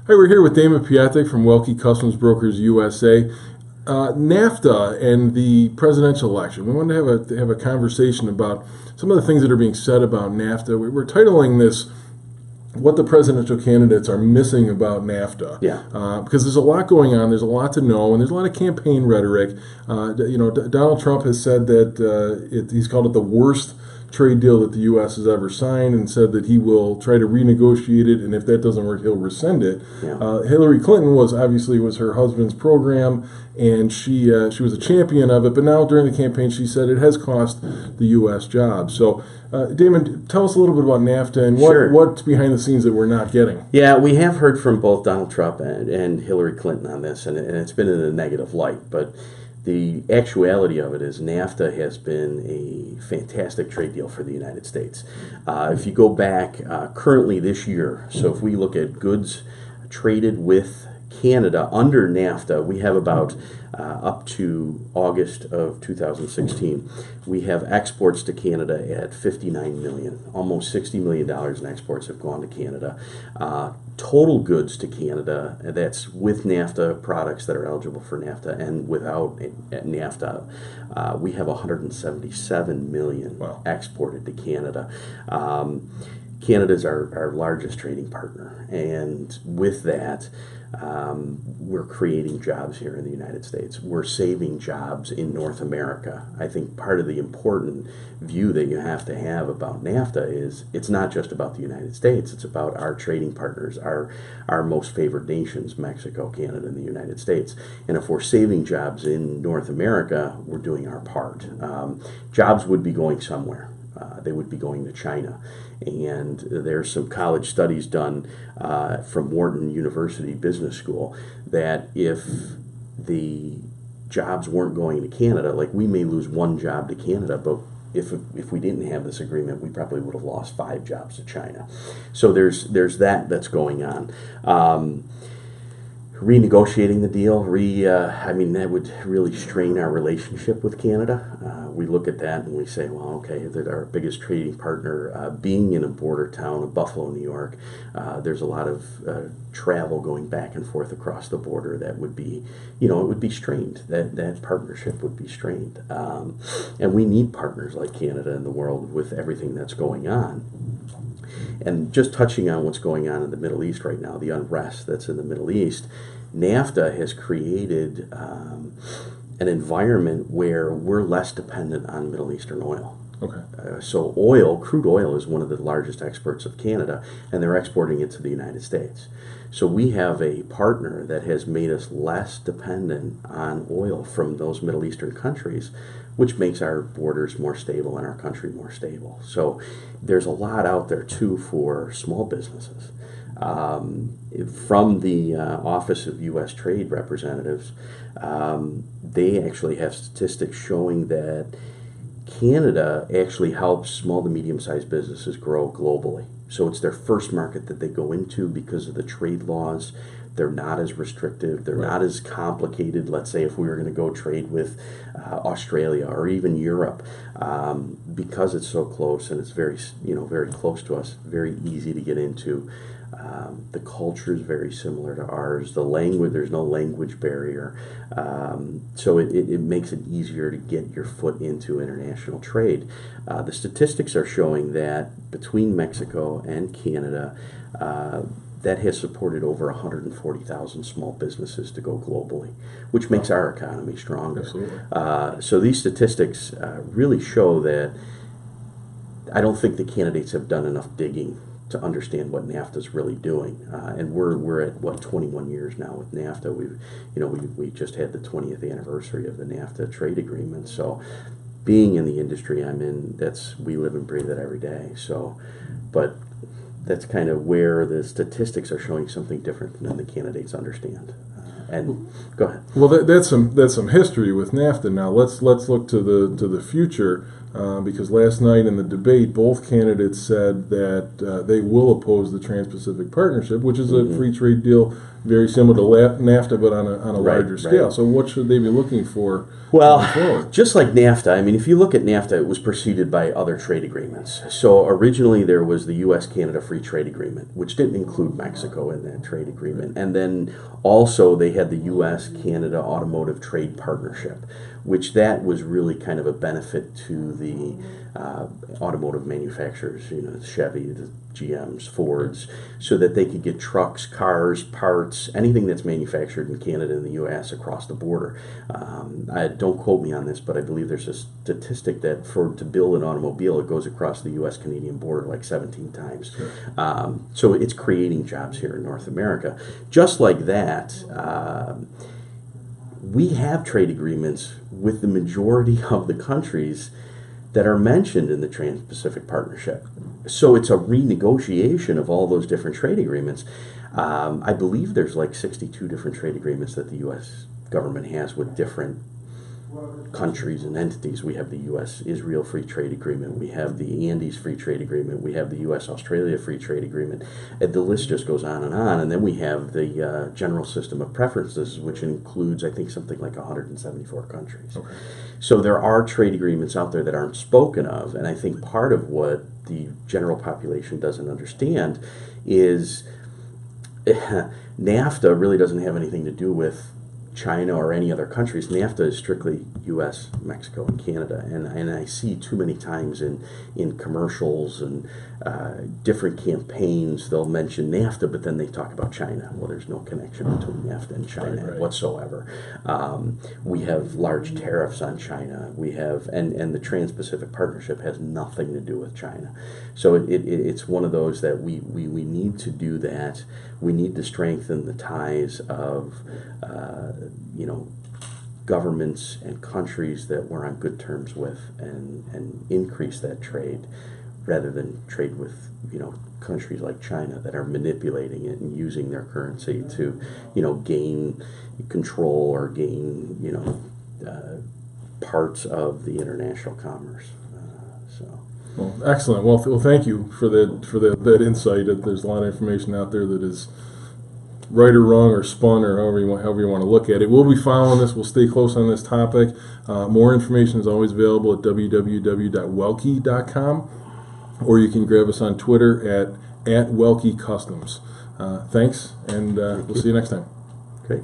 Hi, we're here with Damon Piatek from Welke Customs Brokers USA. NAFTA and the presidential election. We wanted to have a conversation about some of the things that are being said about NAFTA. We're titling this "What the Presidential Candidates Are Missing About NAFTA." Yeah. Because there's a lot going on. There's a lot to know, and there's a lot of campaign rhetoric. Donald Trump has said that he's called it the worst trade deal that the U.S. has ever signed, and said that he will try to renegotiate it, and if that doesn't work, he'll rescind it. Yeah. Hillary Clinton was her husband's program, and she was a champion of it. But now during the campaign, she said it has cost the U.S. jobs. So, Damon, tell us a little bit about NAFTA and what's behind the scenes that we're not getting. Yeah, we have heard from both Donald Trump and Hillary Clinton on this, and it's been in a negative light. But the actuality of it is NAFTA has been a fantastic trade deal for the United States. If you go back currently this year, so if we look at goods traded with Canada under NAFTA, we have about up to August of 2016, we have exports to Canada at $59 million. Almost $60 million in exports have gone to Canada. Total goods to Canada, that's with NAFTA products that are eligible for NAFTA and without NAFTA, we have $177 million exported to Canada. Canada's our largest trading partner, and with that, we're creating jobs here in the United States. We're saving jobs in North America. I think part of the important view that you have to have about NAFTA is it's not just about the United States, it's about our trading partners, our most favored nations, Mexico, Canada, and the United States. And if we're saving jobs in North America, we're doing our part. Jobs would be going somewhere. They would be going to China. And there's some college studies done from Wharton University Business School that if the jobs weren't going to Canada, like we may lose one job to Canada, but if we didn't have this agreement, we probably would have lost 5 jobs to China. So there's that's going on. Renegotiating the deal, that would really strain our relationship with Canada. We look at that and we say, well, okay, that our biggest trading partner, being in a border town of Buffalo, New York, there's a lot of travel going back and forth across the border that would be, it would be strained. That partnership would be strained. And we need partners like Canada in the world with everything that's going on. And just touching on what's going on in the Middle East right now, the unrest that's in the Middle East, NAFTA has created an environment where we're less dependent on Middle Eastern oil. Okay. So crude oil is one of the largest exports of Canada, and they're exporting it to the United States. So we have a partner that has made us less dependent on oil from those Middle Eastern countries, which makes our borders more stable and our country more stable. So there's a lot out there, too, for small businesses. From the Office of U.S. Trade Representatives, they actually have statistics showing that Canada actually helps small to medium-sized businesses grow globally. So it's their first market that they go into because of the trade laws. They're not as restrictive. They're not as complicated. Let's say if we were going to go trade with Australia or even Europe, because it's so close and it's very close to us, very easy to get into. The culture is very similar to ours. The language, there's no language barrier. So it makes it easier to get your foot into international trade. The statistics are showing that between Mexico and Canada, that has supported over 140,000 small businesses to go globally, which makes our economy stronger. Absolutely. So these statistics really show that I don't think the candidates have done enough digging to understand what NAFTA is really doing, and we're at 21 years now with NAFTA. We just had the 20th anniversary of the NAFTA trade agreement. So, being in the industry I'm in, we live and breathe it every day. So, but that's kind of where the statistics are showing something different than the candidates understand. And go ahead. Well, that's some history with NAFTA. Now let's look to the future. because last night in the debate, both candidates said that they will oppose the Trans-Pacific Partnership, which is a free trade deal very similar to NAFTA, but on a larger scale. So what should they be looking for? Well, just like NAFTA, I mean, if you look at NAFTA, it was preceded by other trade agreements. So originally there was the U.S.-Canada Free Trade Agreement, which didn't include Mexico in that trade agreement. And then also they had the U.S.-Canada Automotive Trade Partnership, which that was really kind of a benefit to the automotive manufacturers, you know, the Chevy, the GMs, Fords, so that they could get trucks, cars, parts, anything that's manufactured in Canada and the U.S. across the border. Don't quote me on this, but I believe there's a statistic that to build an automobile, it goes across the U.S.-Canadian border like 17 times. Sure. So it's creating jobs here in North America. Just like that, we have trade agreements with the majority of the countries that are mentioned in the Trans-Pacific Partnership. So it's a renegotiation of all those different trade agreements. I believe there's like 62 different trade agreements that the U.S. government has with different countries and entities. We have the U.S.-Israel Free Trade Agreement. We have the Andes Free Trade Agreement. We have the U.S.-Australia Free Trade Agreement. And the list just goes on. And then we have the General System of Preferences, which includes, I think, something like 174 countries. Okay. So there are trade agreements out there that aren't spoken of. And I think part of what the general population doesn't understand is NAFTA really doesn't have anything to do with China or any other countries. NAFTA is strictly U.S., Mexico, and Canada, and I see too many times in commercials and different campaigns they'll mention NAFTA, but then they talk about China. Well, there's no connection between NAFTA and China whatsoever. We have large tariffs on China. We have and the Trans-Pacific Partnership has nothing to do with China. So it's one of those that we need to do that. We need to strengthen the ties of governments and countries that we're on good terms with, and increase that trade rather than trade with countries like China that are manipulating it and using their currency to gain control or gain parts of the international commerce. Well, excellent. Well, thank you for that insight. There's a lot of information out there that is right or wrong or spun or however you want to look at it. We'll be following this. We'll stay close on this topic. More information is always available at www.welke.com, or you can grab us on Twitter at Welke Customs. Thanks, and we'll see you next time. Great.